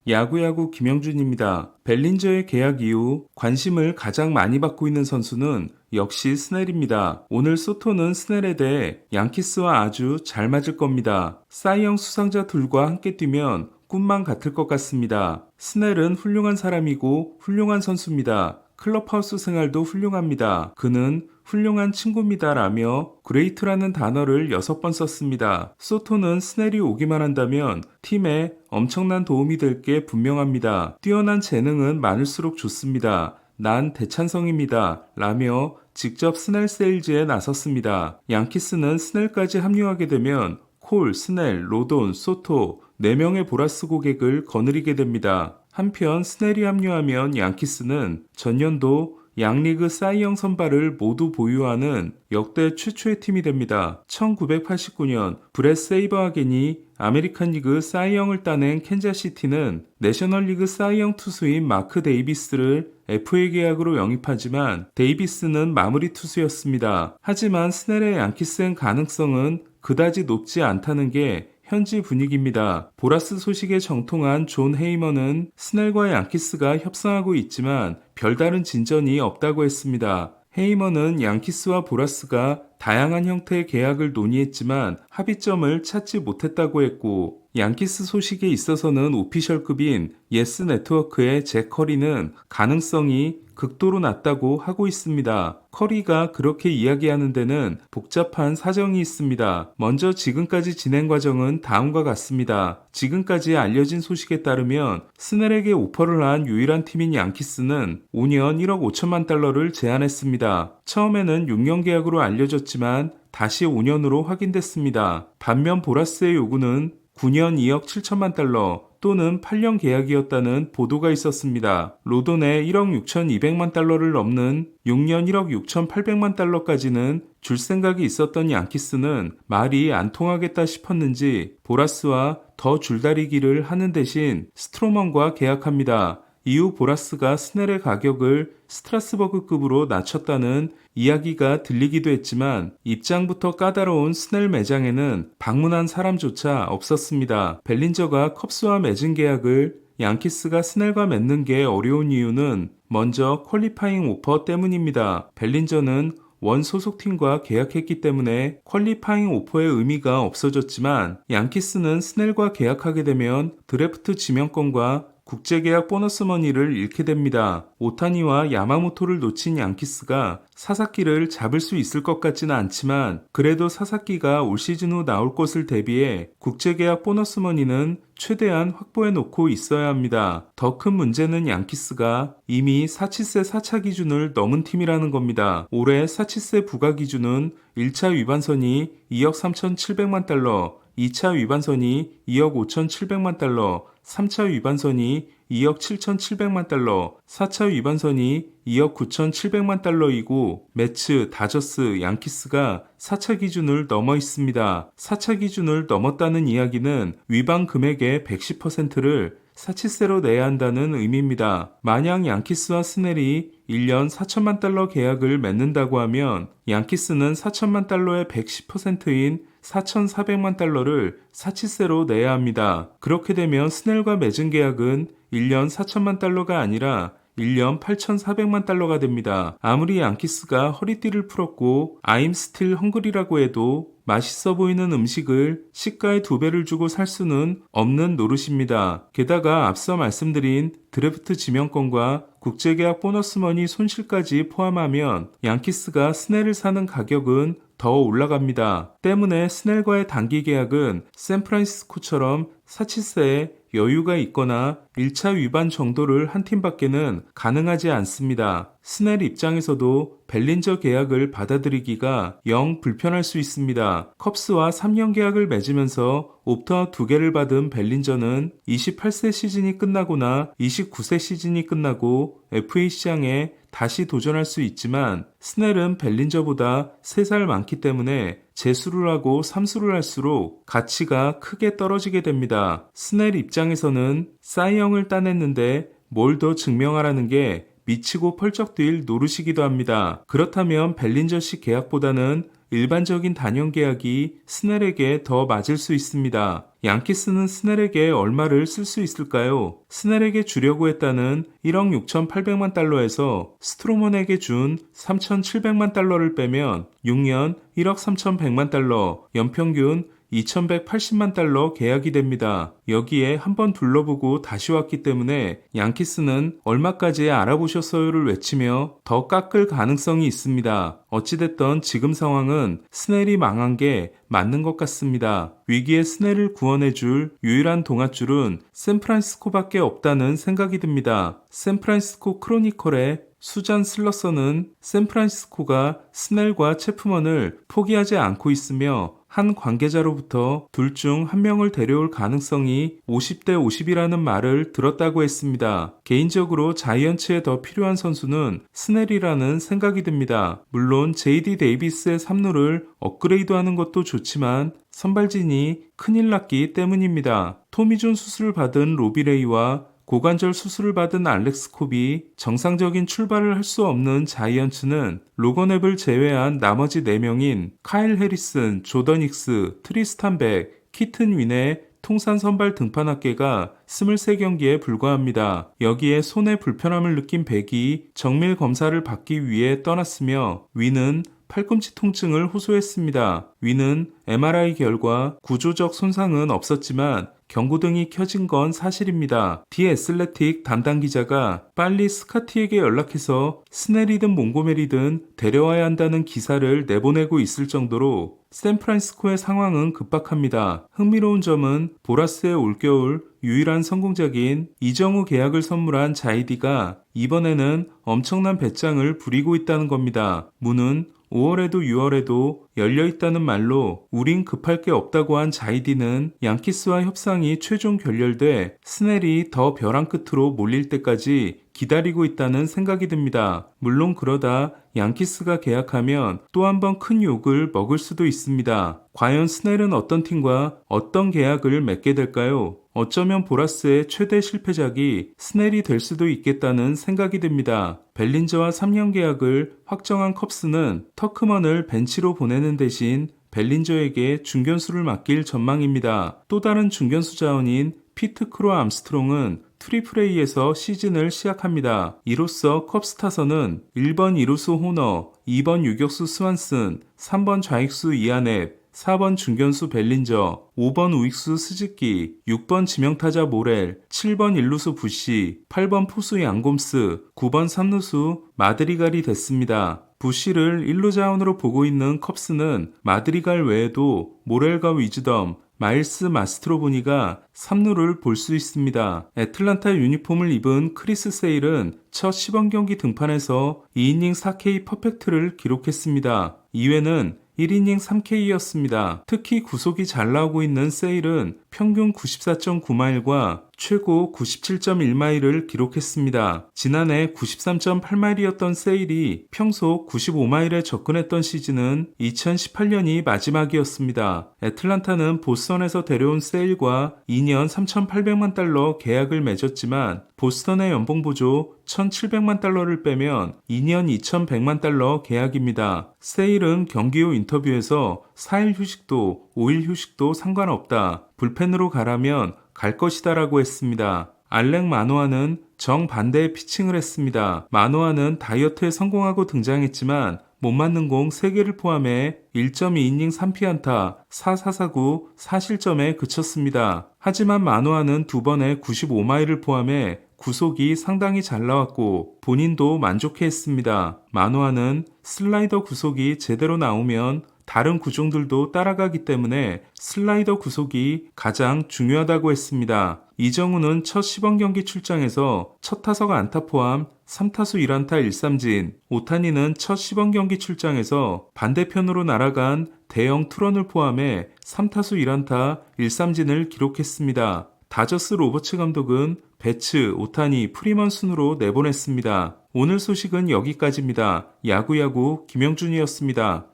야구야구 김영준입니다. 벨린저의 계약 이후 관심을 가장 많이 받고 있는 선수는 역시 스넬입니다. 오늘 소토는 스넬에 대해 양키스와 아주 잘 맞을 겁니다. 사이영 수상자 둘과 함께 뛰면 꿈만 같을 것 같습니다. 스넬은 훌륭한 사람이고 훌륭한 선수입니다. 클럽하우스 생활도 훌륭합니다. 그는 훌륭한 친구입니다 라며 그레이트라는 단어를 6번 썼습니다. 소토는 스넬이 오기만 한다면 팀에 엄청난 도움이 될 게 분명합니다. 뛰어난 재능은 많을수록 좋습니다. 난 대찬성입니다 라며 직접 스넬 세일즈에 나섰습니다. 양키스는 스넬까지 합류하게 되면 콜, 스넬, 로돈, 소토 4명의 보라스 고객을 거느리게 됩니다. 한편 스넬이 합류하면 양키스는 전년도 양리그 사이영 선발을 모두 보유하는 역대 최초의 팀이 됩니다. 1989년 브렛 세이버하겐이 아메리칸 리그 사이영을 따낸 캔자시티는 내셔널리그 사이영 투수인 마크 데이비스를 FA 계약으로 영입하지만 데이비스는 마무리 투수였습니다. 하지만 스넬의 양키스행 가능성은 그다지 높지 않다는 게 현지 분위기입니다. 보라스 소식에 정통한 존 헤이먼은 스넬과 양키스가 협상하고 있지만 별다른 진전이 없다고 했습니다. 헤이먼은 양키스와 보라스가 다양한 형태의 계약을 논의했지만 합의점을 찾지 못했다고 했고, 양키스 소식에 있어서는 오피셜급인 예스 네트워크의 잭 커리는 가능성이 극도로 낮다고 하고 있습니다. 커리가 그렇게 이야기하는 데는 복잡한 사정이 있습니다. 먼저 지금까지 진행 과정은 다음과 같습니다. 지금까지 알려진 소식에 따르면 스넬에게 오퍼를 한 유일한 팀인 양키스는 5년 1억 5천만 달러를 제안했습니다. 처음에는 6년 계약으로 알려졌지만 다시 5년으로 확인됐습니다. 반면 보라스의 요구는 9년 2억 7천만 달러 또는 8년 계약이었다는 보도가 있었습니다. 로돈의 1억 6,200만 달러를 넘는 6년 1억 6,800만 달러까지는 줄 생각이 있었던 양키스는 말이 안 통하겠다 싶었는지 보라스와 더 줄다리기를 하는 대신 스트로먼과 계약합니다. 이후 보라스가 스넬의 가격을 스트라스버그급으로 낮췄다는 이야기가 들리기도 했지만 입장부터 까다로운 스넬 매장에는 방문한 사람조차 없었습니다. 벨린저가 컵스와 맺은 계약을 양키스가 스넬과 맺는 게 어려운 이유는 먼저 퀄리파잉 오퍼 때문입니다. 벨린저는 원 소속팀과 계약했기 때문에 퀄리파잉 오퍼의 의미가 없어졌지만 양키스는 스넬과 계약하게 되면 드래프트 지명권과 국제계약 보너스 머니를 잃게 됩니다. 오타니와 야마모토를 놓친 양키스가 사사키를 잡을 수 있을 것 같지는 않지만 그래도 사사키가 올 시즌 후 나올 것을 대비해 국제계약 보너스 머니는 최대한 확보해 놓고 있어야 합니다. 더 큰 문제는 양키스가 이미 사치세 4차 기준을 넘은 팀이라는 겁니다. 올해 사치세 부과 기준은 1차 위반선이 2억 3,700만 달러, 2차 위반선이 2억 5,700만 달러, 3차 위반선이 2억 7,700만 달러, 4차 위반선이 2억 9,700만 달러이고 매츠, 다저스, 양키스가 4차 기준을 넘어 있습니다. 4차 기준을 넘었다는 이야기는 위반 금액의 110%를 사치세로 내야 한다는 의미입니다. 만약 양키스와 스넬이 1년 4천만 달러 계약을 맺는다고 하면 양키스는 4천만 달러의 110%인 4,400만 달러를 사치세로 내야 합니다. 그렇게 되면 스넬과 맺은 계약은 1년 4천만 달러가 아니라 1년 8,400만 달러가 됩니다. 아무리 양키스가 허리띠를 풀었고 I'm still hungry라고 해도 맛있어 보이는 음식을 시가의 2배를 주고 살 수는 없는 노릇입니다. 게다가 앞서 말씀드린 드래프트 지명권과 국제계약 보너스머니 손실까지 포함하면 양키스가 스넬을 사는 가격은 더 올라갑니다. 때문에 스넬과의 단기 계약은 샌프란시스코처럼 사치세에 여유가 있거나 1차 위반 정도를 한 팀밖에는 가능하지 않습니다. 스넬 입장에서도 벨린저 계약을 받아들이기가 영 불편할 수 있습니다. 컵스와 3년 계약을 맺으면서 옵트아웃 2개를 받은 벨린저는 28세 시즌이 끝나거나 29세 시즌이 끝나고 FA 시장에 다시 도전할 수 있지만 스넬은 벨린저보다 3살 많기 때문에 재수를 하고 삼수를 할수록 가치가 크게 떨어지게 됩니다. 스넬 입장에서는 사이영을 따냈는데 뭘 더 증명하라는 게 미치고 펄쩍 뛸 노릇이기도 합니다. 그렇다면 벨린저식 계약보다는 일반적인 단연 계약이 스넬에게 더 맞을 수 있습니다. 양키스는 스넬에게 얼마를 쓸 수 있을까요? 스넬에게 주려고 했다는 1억 6,800만 달러에서 스트로먼에게 준 3,700만 달러를 빼면 6년 1억 3,100만 달러, 연평균 2,180만 달러 계약이 됩니다. 여기에 한번 둘러보고 다시 왔기 때문에 양키스는 얼마까지 알아보셨어요를 외치며 더 깎을 가능성이 있습니다. 어찌됐던 지금 상황은 스넬이 망한 게 맞는 것 같습니다. 위기에 스넬을 구원해줄 유일한 동아줄은 샌프란시스코밖에 없다는 생각이 듭니다. 샌프란시스코 크로니컬의 수잔 슬러서는 샌프란시스코가 스넬과 체프먼을 포기하지 않고 있으며 한 관계자로부터 둘 중 한 명을 데려올 가능성이 50대 50이라는 말을 들었다고 했습니다. 개인적으로 자이언츠에 더 필요한 선수는 스넬이라는 생각이 듭니다. 물론 JD 데이비스의 3루를 업그레이드하는 것도 좋지만 선발진이 큰일 났기 때문입니다. 토미존 수술을 받은 로비레이와 고관절 수술을 받은 알렉스 콥이 정상적인 출발을 할 수 없는 자이언츠는 로건 앱을 제외한 나머지 4명인 카일 해리슨, 조던 힉스, 트리스탄 백, 키튼 윈의 통산 선발 등판 합계가 23경기에 불과합니다. 여기에 손에 불편함을 느낀 백이 정밀 검사를 받기 위해 떠났으며 윈은 팔꿈치 통증을 호소했습니다. 윈은 MRI 결과 구조적 손상은 없었지만 경고등이 켜진 건 사실입니다. 디 애슬레틱 담당 기자가 빨리 스카티에게 연락해서 스넬이든 몽고메리든 데려와야 한다는 기사를 내보내고 있을 정도로 샌프란시스코의 상황은 급박합니다. 흥미로운 점은 보라스의 올겨울 유일한 성공작인 이정우 계약을 선물한 자이디가 이번에는 엄청난 배짱을 부리고 있다는 겁니다. 문은 5월에도 6월에도 열려있다는 말로 우린 급할 게 없다고 한 자이디는 양키스와 협상이 최종 결렬돼 스넬이 더 벼랑 끝으로 몰릴 때까지 기다리고 있다는 생각이 듭니다. 물론 그러다 양키스가 계약하면 또 한 번 큰 욕을 먹을 수도 있습니다. 과연 스넬은 어떤 팀과 어떤 계약을 맺게 될까요? 어쩌면 보라스의 최대 실패작이 스넬이 될 수도 있겠다는 생각이 듭니다. 벨린저와 3년 계약을 확정한 컵스는 터크먼을 벤치로 보내는 대신 벨린저에게 중견수를 맡길 전망입니다. 또 다른 중견수 자원인 피트 크로 암스트롱은 트리플A에서 시즌을 시작합니다. 이로써 컵스 타선은 1번 이루수 호너, 2번 유격수 스완슨, 3번 좌익수 이아넵, 4번 중견수 벨린저, 5번 우익수 스즈키, 6번 지명타자 모렐, 7번 일루수 부시, 8번 포수 양곰스, 9번 3루수 마드리갈이 됐습니다. 부시를 1루 자원으로 보고 있는 컵스는 마드리갈 외에도 모렐과 위즈덤, 마일스 마스트로보니가 3루를 볼 수 있습니다. 애틀란타 유니폼을 입은 크리스 세일은 첫 시범 경기 등판에서 2이닝 4K 퍼펙트를 기록했습니다. 이외는 1이닝 3K였습니다. 특히 구속이 잘 나오고 있는 세일은 평균 94.9마일과 최고 97.1마일을 기록했습니다. 지난해 93.8마일이었던 세일이 평소 95마일에 접근했던 시즌은 2018년이 마지막이었습니다. 애틀란타는 보스턴에서 데려온 세일과 2년 3,800만 달러 계약을 맺었지만 보스턴의 연봉 보조 1,700만 달러를 빼면 2년 2,100만 달러 계약입니다. 세일은 경기 후 인터뷰에서 4일 휴식도 5일 휴식도 상관없다. 불펜으로 가라면 갈 것이다라고 했습니다. 알렉 마노아는 정반대의 피칭을 했습니다. 마노아는 다이어트에 성공하고 등장했지만 못 맞는 공 3개를 포함해 1.2이닝 3피안타, 4사사구 4실점에 그쳤습니다. 하지만 마노아는 2번의 95마일을 포함해 구속이 상당히 잘 나왔고 본인도 만족해했습니다. 마노아는 슬라이더 구속이 제대로 나오면 다른 구종들도 따라가기 때문에 슬라이더 구속이 가장 중요하다고 했습니다. 이정우는 첫 시범 경기 출장에서 첫 타석 안타 포함 3타수 1안타 1삼진, 오타니는 첫 시범 경기 출장에서 반대편으로 날아간 대형 투런을 포함해 3타수 1안타 1삼진을 기록했습니다. 다저스 로버츠 감독은 배츠, 오타니, 프리먼 순으로 내보냈습니다. 오늘 소식은 여기까지입니다. 야구야구 김영준이었습니다.